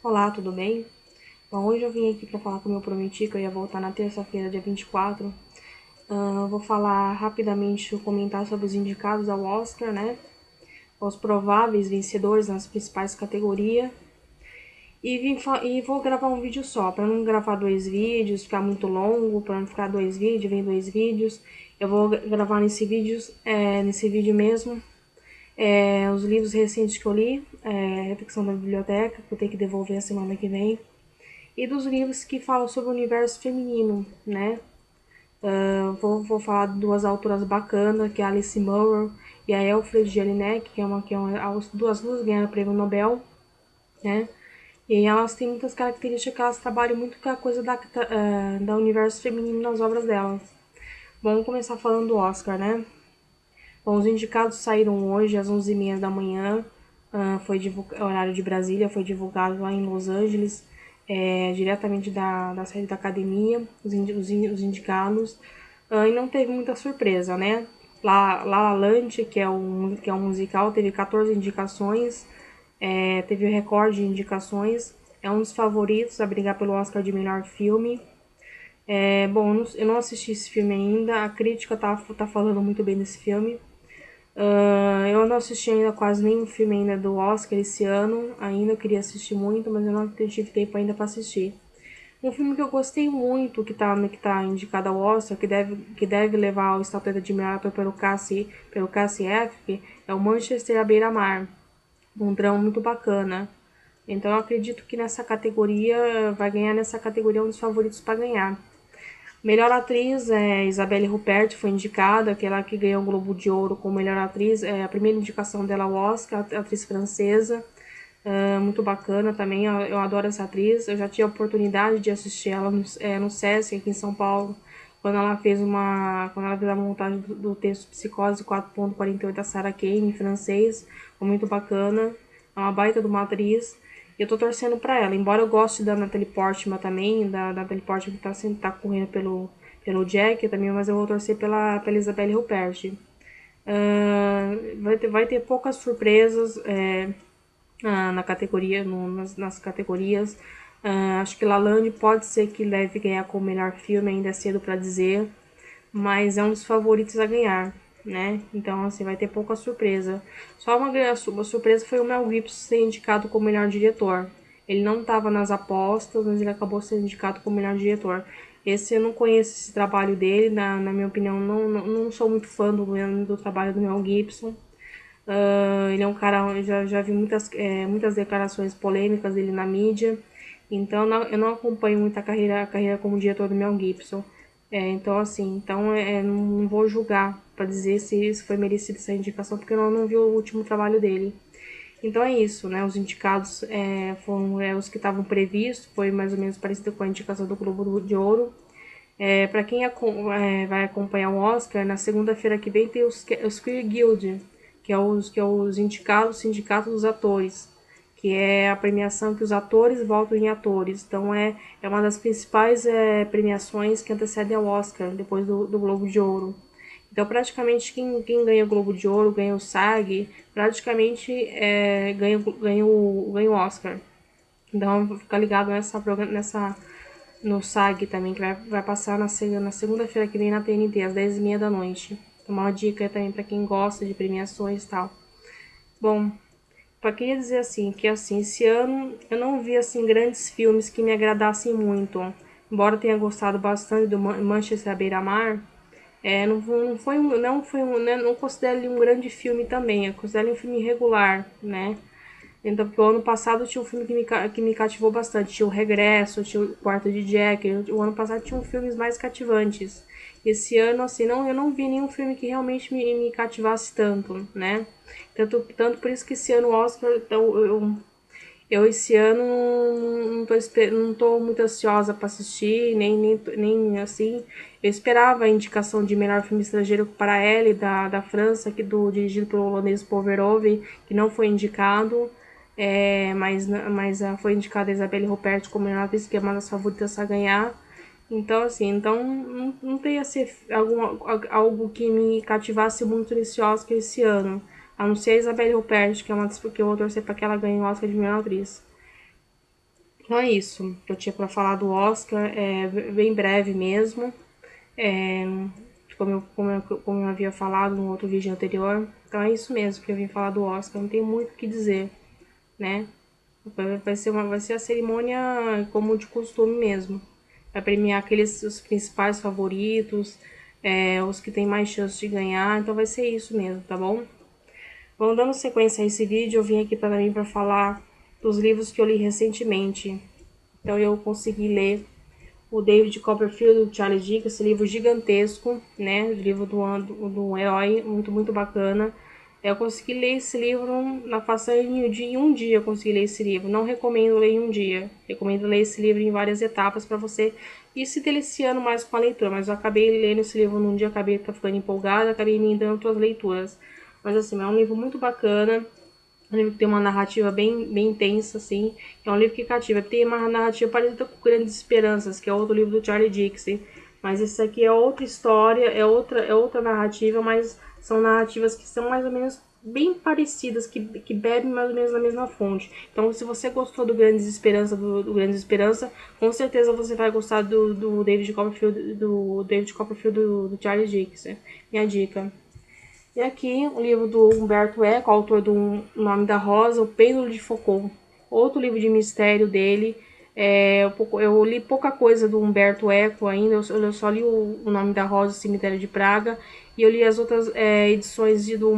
Olá, tudo bem? Bom, hoje eu vim aqui para falar como eu prometi que eu ia voltar na terça-feira, dia 24. Vou falar rapidamente, comentar sobre os indicados ao Oscar, né? Os prováveis vencedores nas principais categorias. E vou gravar um vídeo só, para não gravar dois vídeos, ficar muito longo, para não ficar dois vídeos, vem dois vídeos. Eu vou gravar nesse vídeo mesmo, os livros recentes que eu li, Reflexão da Biblioteca, que eu tenho que devolver a semana que vem, e dos livros que falam sobre o universo feminino, né? Vou falar de duas autoras bacanas, que é a Alice Munro e a Elfriede Jelinek, as duas ganharam o prêmio Nobel, né? E elas têm muitas características que elas trabalham muito com a coisa da universo feminino nas obras delas. Bom, vamos começar falando do Oscar, né? Bom, os indicados saíram hoje às 11h30 da manhã, horário de Brasília, foi divulgado lá em Los Angeles, diretamente da sede da academia, os indicados, e não teve muita surpresa, né? La La Land, que é um musical, teve 14 indicações, teve o recorde de indicações, é um dos favoritos a brigar pelo Oscar de melhor filme. Bom, eu não assisti esse filme ainda, a crítica tá falando muito bem desse filme. Eu não assisti ainda quase nenhum filme ainda do Oscar esse ano, ainda eu queria assistir muito, mas eu não tive tempo ainda para assistir. Um filme que eu gostei muito, que tá indicado ao Oscar, que deve levar o estatueta de melhor ator pelo Cassie Affleck, é o Manchester à beira-mar. Um drama muito bacana. Então eu acredito que nessa categoria, vai ganhar nessa categoria um dos favoritos para ganhar. Melhor atriz é Isabelle Huppert, foi indicada, aquela que ganhou o Globo de Ouro como melhor atriz, é a primeira indicação dela ao Oscar, atriz francesa, muito bacana também, eu adoro essa atriz, eu já tive a oportunidade de assistir ela no Sesc aqui em São Paulo, quando ela fez a montagem do texto Psicose 4.48 da Sarah Kane em francês, foi muito bacana, é uma baita de uma atriz, e eu tô torcendo pra ela, embora eu goste da Natalie Portman também, da Natalie Portman que sempre tá correndo pelo Jack também, mas eu vou torcer pela Isabelle Huppert. Vai ter poucas surpresas, na categoria, nas categorias. Acho que La Land pode ser que leve ganhar como melhor filme, ainda é cedo para dizer, mas é um dos favoritos a ganhar, né? Então, assim, vai ter pouca surpresa. Só uma surpresa foi o Mel Gibson ser indicado como melhor diretor. Ele não estava nas apostas, mas ele acabou sendo indicado como melhor diretor. Esse eu não conheço esse trabalho dele, na minha opinião, não sou muito fã do trabalho do Mel Gibson. Ele é um cara, já vi muitas declarações polêmicas dele na mídia, então eu não acompanho muito a carreira como diretor do Mel Gibson. Então, assim, não vou julgar para dizer se foi merecida essa indicação, porque eu não vi o último trabalho dele. Então é isso, né? Os indicados foram os que estavam previstos, foi mais ou menos parecido com a indicação do Globo de Ouro. Para quem vai acompanhar o Oscar, na segunda-feira que vem tem os Queer Guild, que é os indicados, sindicato dos atores, que é a premiação que os atores votam em atores. Então é uma das principais premiações que antecedem ao Oscar, depois do Globo de Ouro. Então praticamente quem ganha o Globo de Ouro, ganha o SAG, praticamente ganha o Oscar. Então fica ligado nessa no SAG também, que vai passar na segunda-feira que vem na TNT, às 10h30 da noite. Então, uma dica também para quem gosta de premiações e tal. Bom, só queria dizer assim, que assim, esse ano eu não vi assim grandes filmes que me agradassem muito. Embora eu tenha gostado bastante do Manchester à beira-mar, não considero ele um grande filme também, eu considero ele um filme regular, né? Então, porque o ano passado tinha um filme que me cativou bastante. Tinha o Regresso, tinha o Quarto de Jack. O ano passado tinha filmes mais cativantes. Esse ano, assim, eu não vi nenhum filme que realmente me cativasse tanto, né? Tanto por isso que esse ano o Oscar, eu esse ano não tô muito ansiosa para assistir, nem assim. Eu esperava a indicação de melhor filme estrangeiro para Ellie, da França, dirigido pelo holandês Paul Verhoeven, que não foi indicado. Mas foi indicada a Isabelle Huppert como melhor atriz, que é uma das favoritas a ganhar. Então, assim, não tem assim, algo que me cativasse muito nesse Oscar esse ano. A não ser a Isabelle Huppert, que é uma das que eu vou torcer para que ela ganhe o Oscar de melhor atriz. Então é isso que eu tinha para falar do Oscar, é bem breve mesmo. É, como eu havia falado no outro vídeo anterior. Então é isso mesmo que eu vim falar do Oscar, não tem muito o que dizer, né? Vai ser a cerimônia como de costume mesmo. Vai premiar aqueles os principais favoritos, os que têm mais chance de ganhar, então vai ser isso mesmo, tá bom? Vamos dando sequência a esse vídeo, eu vim aqui também para falar dos livros que eu li recentemente. Então eu consegui ler o David Copperfield, do Charles Dickens, esse livro gigantesco, né? O livro do herói, muito, muito bacana. Eu consegui ler esse livro na façanha em um dia, eu consegui ler esse livro. Não recomendo ler em um dia. Recomendo ler esse livro em várias etapas para você ir se deliciando mais com a leitura. Mas eu acabei lendo esse livro num dia, acabei ficando empolgada, acabei me dando outras leituras. Mas assim, é um livro muito bacana. É um livro que tem uma narrativa bem intensa, assim. É um livro que cativa. Tem uma narrativa parecida com Grandes Esperanças, que é outro livro do Charlie Dickens. Mas esse aqui é outra história, é outra narrativa, mas são narrativas que são mais ou menos bem parecidas, que bebem mais ou menos na mesma fonte. Então, se você gostou do Grandes Esperança, do Grandes Esperança, com certeza você vai gostar do David Copperfield, do Charlie Dickens. Né? Minha dica. E aqui o livro do Humberto Eco, autor do Nome da Rosa, O Pêndulo de Foucault. Outro livro de mistério dele. Eu li pouca coisa do Humberto Eco ainda, eu só li o Nome da Rosa, O Cemitério de Praga. E eu li as outras edições do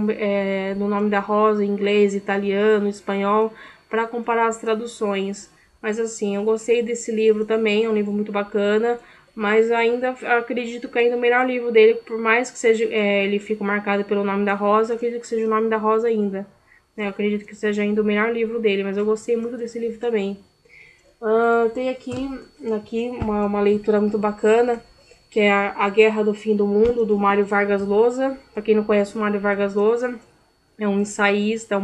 Nome da Rosa, em inglês, italiano, espanhol, para comparar as traduções. Mas assim, eu gostei desse livro também, é um livro muito bacana. Mas ainda acredito que ainda o melhor livro dele, por mais que seja ele fique marcado pelo Nome da Rosa, eu acredito que seja o Nome da Rosa ainda. Eu acredito que seja ainda o melhor livro dele, mas eu gostei muito desse livro também. Tem aqui uma leitura muito bacana, que é a Guerra do Fim do Mundo, do Mário Vargas Llosa. Para quem não conhece o Mário Vargas Llosa, é um ensaísta,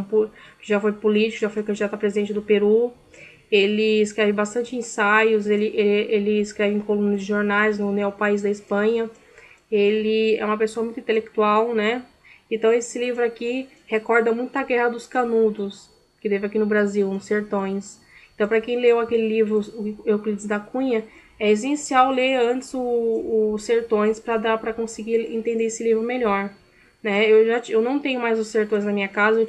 que já foi político, já foi candidato a presidente do Peru. Ele escreve bastante ensaios, ele escreve em colunas de jornais no Neo País da Espanha. Ele é uma pessoa muito intelectual, né? Então esse livro aqui recorda muito a Guerra dos Canudos, que teve aqui no Brasil, nos Sertões. Então, para quem leu aquele livro, o Euclides da Cunha, é essencial ler antes o Sertões para conseguir entender esse livro melhor. Né? Eu não tenho mais os Sertões na minha casa,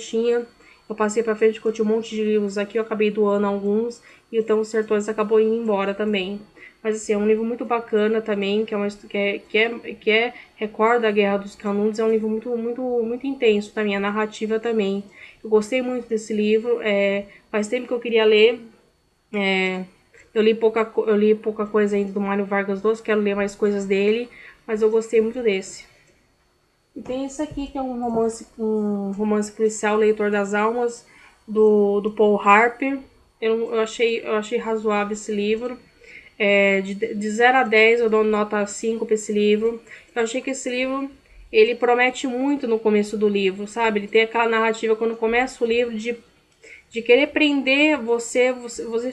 eu passei para frente que eu tinha um monte de livros aqui, eu acabei doando alguns, e então os Sertões acabou indo embora também. Mas assim, é um livro muito bacana também, que recorda a Guerra dos Canudos, é um livro muito, muito, muito intenso também, a narrativa também. Eu gostei muito desse livro, faz tempo que eu queria ler, é, eu li pouca coisa ainda do Mário Vargas Llosa, quero ler mais coisas dele, mas eu gostei muito desse. E tem esse aqui que é um romance policial, Leitor das Almas, do Paul Harper. Eu achei razoável esse livro. De 0 a 10 eu dou nota 5 para esse livro. Eu achei que esse livro ele promete muito no começo do livro, sabe? Ele tem aquela narrativa quando começa o livro de querer prender você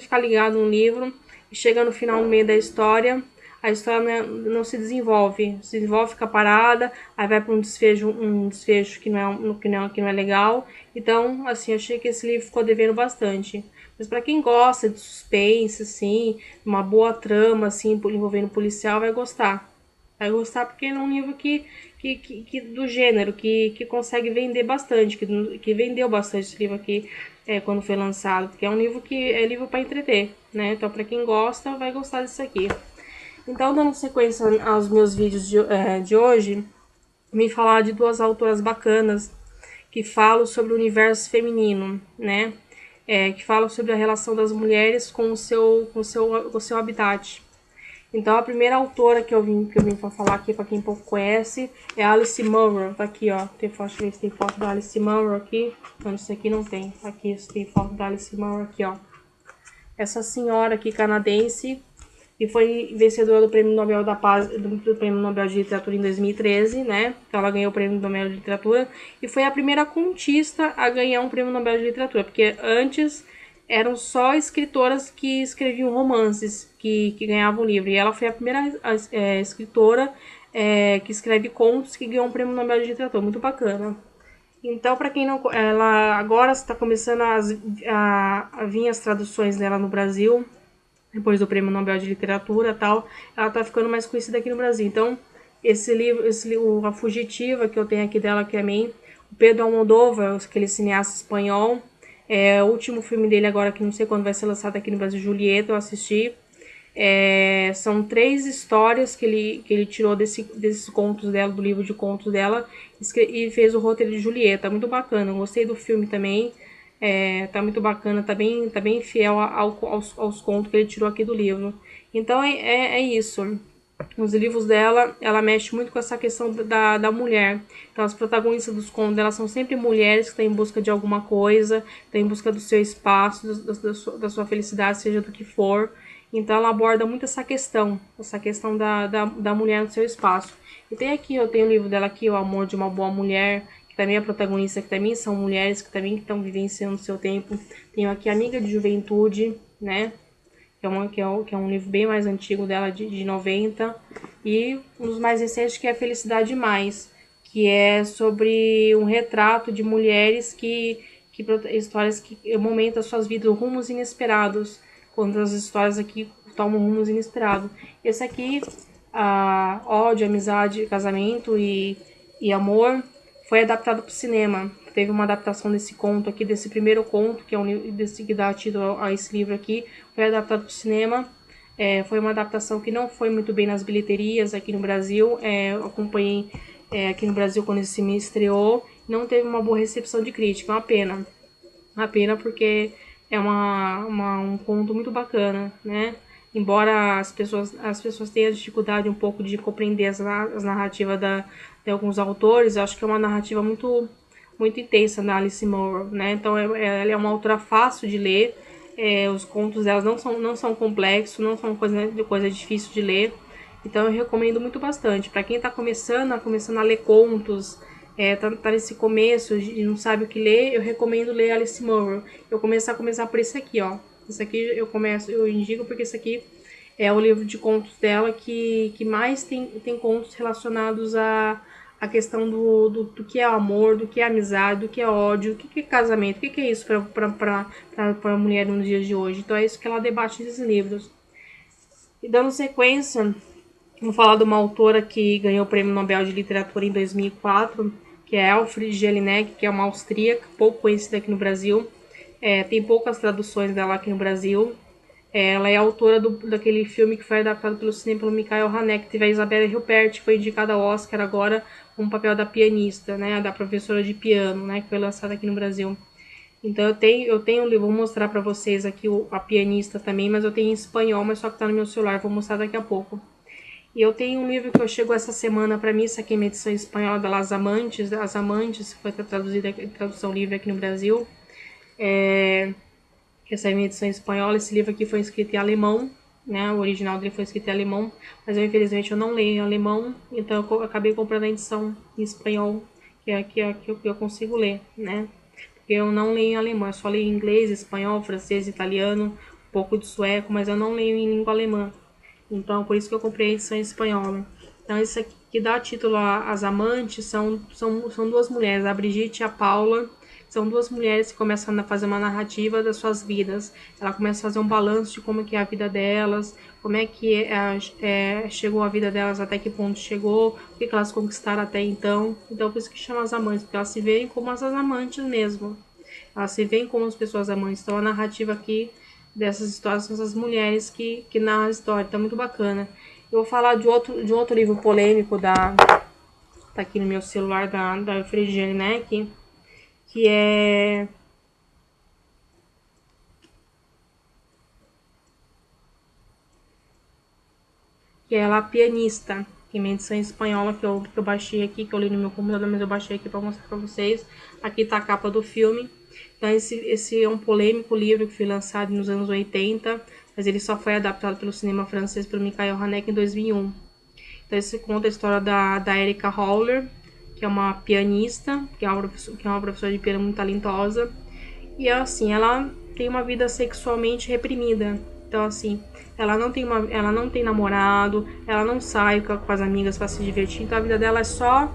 ficar ligado no livro e chega no final, no meio da história, a história não se desenvolve, fica parada, aí vai para um desfecho que não é legal. Então, assim, eu achei que esse livro ficou devendo bastante. Mas para quem gosta de suspense, assim, uma boa trama, assim, envolvendo policial, vai gostar. Vai gostar porque é um livro que do gênero, que consegue vender bastante, que vendeu bastante esse livro aqui quando foi lançado, porque é um livro que é livro para entreter, né? Então, para quem gosta, vai gostar disso aqui. Então, dando sequência aos meus vídeos de hoje, vim falar de duas autoras bacanas que falam sobre o universo feminino, né? Que falam sobre a relação das mulheres com o seu habitat. Então, a primeira autora que eu vim pra falar aqui, pra quem pouco conhece, é Alice Munro. Tá aqui, ó. Deixa eu ver se tem foto da Alice Munro aqui. Não, isso aqui não tem. Tá aqui, se tem foto da Alice Munro aqui, ó. Essa senhora aqui canadense, que foi vencedora do Prêmio Nobel da Paz, do Prêmio Nobel de Literatura em 2013, né? Ela ganhou o Prêmio Nobel de Literatura e foi a primeira contista a ganhar um Prêmio Nobel de Literatura, porque antes eram só escritoras que escreviam romances que ganhavam livro. E ela foi a primeira escritora que escreve contos que ganhou um Prêmio Nobel de Literatura. Muito bacana. Então, para quem não, ela agora está começando a vir as traduções dela no Brasil. depois do Prêmio Nobel de Literatura e tal, ela tá ficando mais conhecida aqui no Brasil. Então, esse livro, A Fugitiva, que eu tenho aqui dela, que é mim, o Pedro Almodóvar, aquele cineasta espanhol, o último filme dele agora, que não sei quando vai ser lançado aqui no Brasil, Julieta, eu assisti. São 3 histórias que ele tirou desses contos dela, do livro de contos dela, e fez o roteiro de Julieta. Muito bacana, eu gostei do filme também. Tá muito bacana, tá bem fiel aos contos que ele tirou aqui do livro. Então é isso. Nos livros dela, ela mexe muito com essa questão da mulher. Então, as protagonistas dos contos dela são sempre mulheres que estão em busca de alguma coisa, estão em busca do seu espaço, da sua felicidade, seja do que for. Então, ela aborda muito essa questão da mulher no seu espaço. E tem aqui, eu tenho o livro dela aqui, O Amor de uma Boa Mulher, que também é protagonista, que também são mulheres que também estão vivenciando o seu tempo. Tenho aqui Amiga de Juventude, né? Que é um livro bem mais antigo dela, de 90. E um dos mais recentes, que é Felicidade Mais, que é sobre um retrato de mulheres histórias que momentam as suas vidas, rumos inesperados, quando as histórias aqui tomam rumos inesperados. Esse aqui, Ódio, Amizade, Casamento e Amor, foi adaptado para o cinema. Teve uma adaptação desse conto aqui, desse primeiro conto, que é que dá título a esse livro aqui, foi adaptado para o cinema. Foi uma adaptação que não foi muito bem nas bilheterias aqui no Brasil. Eu acompanhei aqui no Brasil quando esse filme estreou. Não teve uma boa recepção de crítica, uma pena. Uma pena porque é um conto muito bacana, né? Embora as pessoas tenham dificuldade um pouco de compreender as narrativas de alguns autores, eu acho que é uma narrativa muito intensa da Alice Munro, né? Então ela é uma autora fácil de ler. Os contos delas não são complexos, não são coisa difícil de ler. Então eu recomendo muito bastante. Para quem está começando a ler contos, tá nesse começo e não sabe o que ler, eu recomendo ler Alice Munro. Eu começar por esse aqui, ó. Esse aqui eu indico porque esse aqui é o livro de contos dela que mais tem contos relacionados a questão do que é amor, do que é amizade, do que é ódio, do que é casamento, o que é isso para a mulher nos dias de hoje. Então é isso que ela debate nesses livros. E dando sequência, vou falar de uma autora que ganhou o Prêmio Nobel de Literatura em 2004, que é Elfriede Jelinek, que é uma austríaca, pouco conhecida aqui no Brasil. Tem poucas traduções dela aqui no Brasil. Ela é autora daquele filme que foi adaptado pelo cinema pelo Michael Haneke, que teve a Isabelle Huppert, que foi indicada ao Oscar agora com o papel da pianista, né, da professora de piano, né, que foi lançada aqui no Brasil. Então eu tenho um livro, vou mostrar para vocês aqui a pianista também, mas eu tenho em espanhol, mas só que tá no meu celular, vou mostrar daqui a pouco. E eu tenho um livro que chegou essa semana para mim, isso aqui é uma edição espanhola da As Amantes, foi traduzida em tradução livre aqui no Brasil. Essa é a minha edição espanhola. Esse livro aqui foi escrito em alemão, né? O original dele foi escrito em alemão, mas infelizmente eu não leio em alemão, então eu acabei comprando a edição em espanhol, que é que eu consigo ler, né? Porque eu não leio em alemão, eu só leio em inglês, espanhol, francês, italiano, um pouco de sueco, mas eu não leio em língua alemã. Então, por isso que eu comprei a edição espanhola. Então, isso aqui que dá título às Amantes são 2 mulheres, a Brigitte e a Paula. São 2 mulheres que começam a fazer uma narrativa das suas vidas. Ela começa a fazer um balanço de como que é a vida delas, como é que chegou a vida delas, até que ponto chegou, o que elas conquistaram até então. Então, por isso que chama As Amantes, porque elas se veem como as amantes mesmo. Elas se veem como as pessoas amantes. Então, a narrativa aqui dessas histórias são essas mulheres que narram a história. Então, é muito bacana. Eu vou falar de outro livro polêmico tá aqui no meu celular, da Elfriede Jelinek, que é ela pianista, que é uma edição espanhola que eu baixei aqui, que eu li no meu computador, mas eu baixei aqui para mostrar para vocês. Aqui tá a capa do filme. Então esse é um polêmico livro que foi lançado nos anos 80, mas ele só foi adaptado pelo cinema francês pelo Michael Haneke em 2001. Então esse conta a história da Erika Holler, que é uma pianista, que é uma professora de piano muito talentosa. E assim, ela tem uma vida sexualmente reprimida. Então assim, ela não tem namorado, ela não sai com as amigas para se divertir. Então a vida dela é só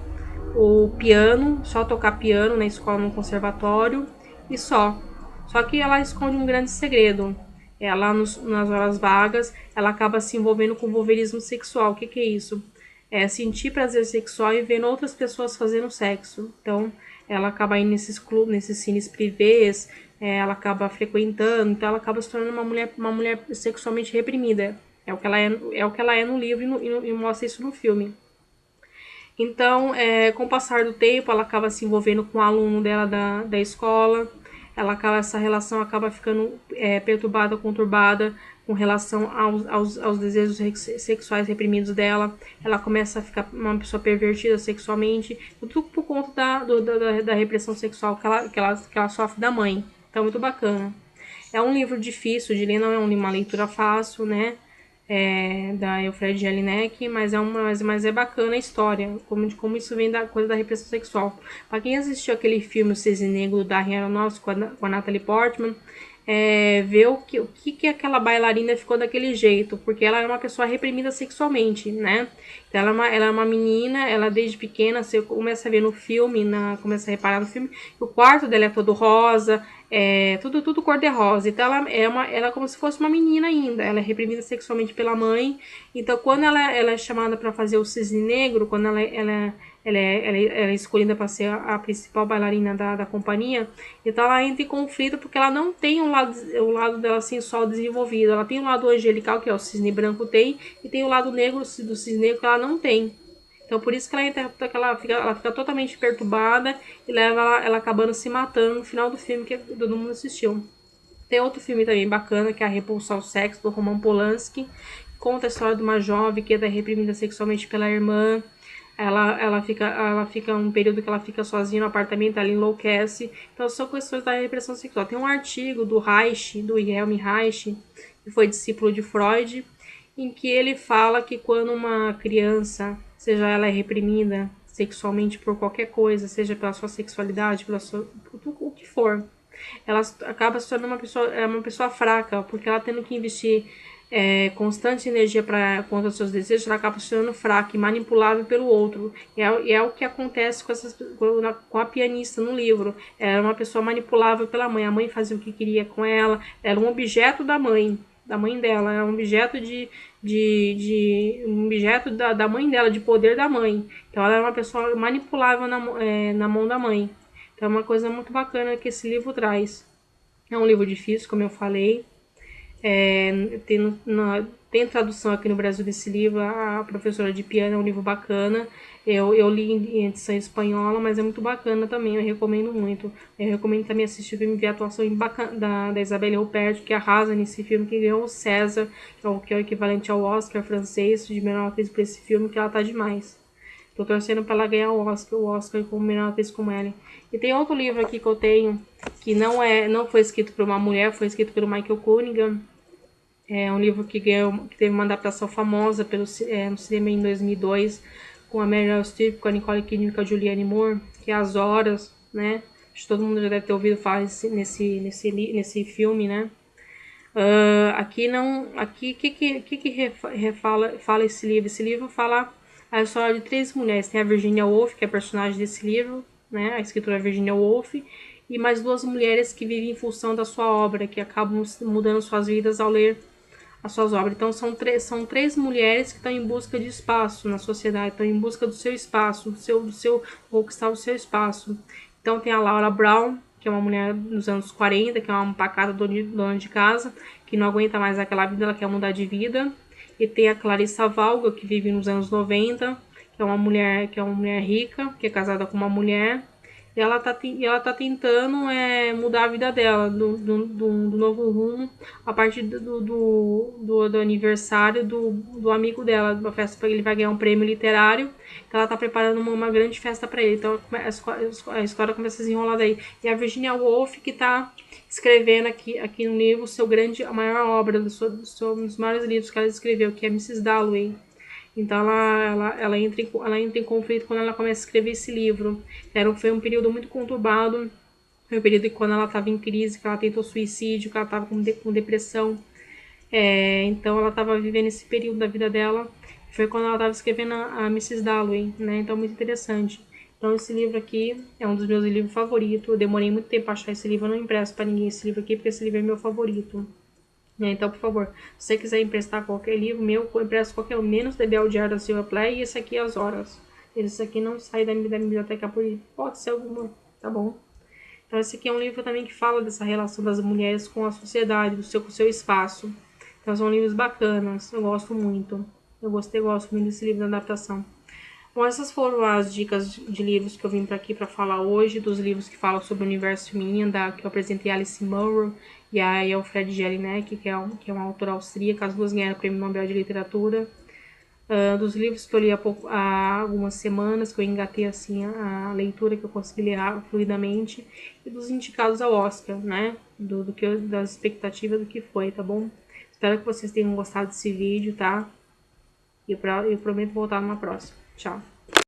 o piano, só tocar piano na escola, no conservatório e só. Só que ela esconde um grande segredo. ela nas horas vagas, ela acaba se envolvendo com voyeurismo sexual. O que é isso? É sentir prazer sexual e vendo outras pessoas fazendo sexo. Então, ela acaba indo nesses clubes, nesses cines privês, ela acaba frequentando, então ela acaba se tornando uma mulher sexualmente reprimida. É o que ela é no livro e mostra isso no filme. Então, com o passar do tempo, ela acaba se envolvendo com um aluno dela da escola. Essa relação acaba ficando perturbada, conturbada com relação aos desejos sexuais reprimidos dela. Ela começa a ficar uma pessoa pervertida sexualmente, tudo por conta da repressão sexual que ela sofre da mãe. Então, muito bacana. É um livro difícil de ler, não é uma leitura fácil, né? Da Elfriede Jelinek, mas é bacana a história, como isso vem da coisa da repressão sexual. Para quem assistiu aquele filme O Cisne Negro do Darren Aronofsky com a Natalie Portman, ver o que aquela bailarina ficou daquele jeito, porque ela era uma pessoa reprimida sexualmente, né? Então ela é uma menina, ela desde pequena, você começa a ver no filme, começa a reparar no filme, o quarto dela é todo rosa, tudo cor-de-rosa. Então ela é como se fosse uma menina ainda. Ela é reprimida sexualmente pela mãe. Então quando ela é chamada para fazer o Cisne Negro, quando ela é escolhida para ser a principal bailarina da companhia, então ela entra em conflito porque ela não tem o lado dela sensual desenvolvido. Ela tem o lado angelical, que é o cisne branco tem, e tem o lado negro do cisne negro que ela não tem. Então por isso que ela fica totalmente perturbada e leva ela acabando se matando no final do filme que todo mundo assistiu. Tem outro filme também bacana, que é A Repulsa ao Sexo, do Roman Polanski, que conta a história de uma jovem que é reprimida sexualmente pela irmã. Ela fica um período que ela fica sozinha no apartamento, ela enlouquece. Então são questões da repressão sexual. Tem um artigo do Reich, do Wilhelm Reich, que foi discípulo de Freud, em que ele fala que quando uma criança, seja ela reprimida sexualmente por qualquer coisa, seja pela sua sexualidade, por o que for, ela acaba se tornando uma pessoa fraca, porque ela tendo que investir constante energia para contra os seus desejos, ela acaba se tornando fraca e manipulável pelo outro. E é o que acontece com a pianista no livro. Ela era uma pessoa manipulável pela mãe. A mãe fazia o que queria com ela, era um objeto da mãe dela, era um objeto um objeto da mãe dela, de poder da mãe. Então ela era uma pessoa manipulável na mão da mãe. Então é uma coisa muito bacana que esse livro traz. É um livro difícil, como eu falei. Tem tradução aqui no Brasil desse livro. A Professora de Piano é um livro bacana. Eu li em edição espanhola, mas é muito bacana também. Eu recomendo muito. Eu recomendo também assistir o filme, ver a atuação da Isabelle Huppert, que arrasa nesse filme, que ganhou o César, que é o equivalente ao Oscar francês de melhor atriz por esse filme, que ela tá demais. Tô torcendo pra ela ganhar o Oscar como melhor atriz como ela. E tem outro livro aqui que eu tenho, que não foi escrito por uma mulher, foi escrito pelo Michael Cunningham. É um livro que teve uma adaptação famosa no cinema em 2002, com a Meryl Streep, com a Nicole Kidman e com a Julianne Moore, que é As Horas, né? Acho que todo mundo já deve ter ouvido falar nesse filme, né? Aqui não. Aqui, fala esse livro? Esse livro fala a história de três mulheres. Tem a Virginia Woolf, que é a personagem desse livro, né? A escritora Virginia Woolf, e mais duas mulheres que vivem em função da sua obra, que acabam mudando suas vidas ao ler as suas obras. Então são três mulheres que estão em busca de espaço na sociedade, estão em busca do seu espaço, do seu conquistar o seu espaço. Então tem a Laura Brown, que é uma mulher dos anos 40, que é uma pacata dona de casa, que não aguenta mais aquela vida, ela quer mudar de vida. E tem a Clarissa Valga, que vive nos anos 90, que é uma mulher rica, que é casada com uma mulher. E ela tá tentando mudar a vida dela do novo rumo a partir do aniversário do amigo dela, uma festa para ele vai ganhar um prêmio literário, que ela tá preparando uma grande festa para ele. Então a história começa a se desenrolar daí. E a Virginia Woolf que tá escrevendo aqui no livro a maior obra dos maiores livros que ela escreveu, que é Mrs. Dalloway. Então ela entra em conflito quando ela começa a escrever esse livro. Foi um período muito conturbado. Foi um período que quando ela estava em crise, que ela tentou suicídio, que ela estava com depressão. Então ela estava vivendo esse período da vida dela. Foi quando ela estava escrevendo a Mrs. Dalloway, né? Então muito interessante. Então esse livro aqui é um dos meus livros favoritos. Eu demorei muito tempo para achar esse livro. Eu não empresto para ninguém esse livro aqui, porque esse livro é meu favorito. Então, por favor, se você quiser emprestar qualquer livro meu, eu empresto qualquer um, menos TBL Diário da Silva Play e esse aqui As Horas. Esse aqui não sai da biblioteca por pode ser alguma, tá bom? Então, esse aqui é um livro também que fala dessa relação das mulheres com a sociedade, com o seu espaço. Então, são livros bacanas, eu gosto muito. Gosto muito desse livro da adaptação. Bom, essas foram as dicas de livros que eu vim para aqui para falar hoje, dos livros que falam sobre o universo feminino, que eu apresentei a Alice Munro e a Elfriede Jelinek, que é uma autora austríaca, as duas ganharam o Prêmio Nobel de Literatura. Dos livros que eu li há algumas semanas, que eu engatei assim a leitura, que eu consegui ler fluidamente, e dos indicados ao Oscar, né? Das expectativas do que foi, tá bom? Espero que vocês tenham gostado desse vídeo, tá? E eu prometo voltar numa próxima. Tchau!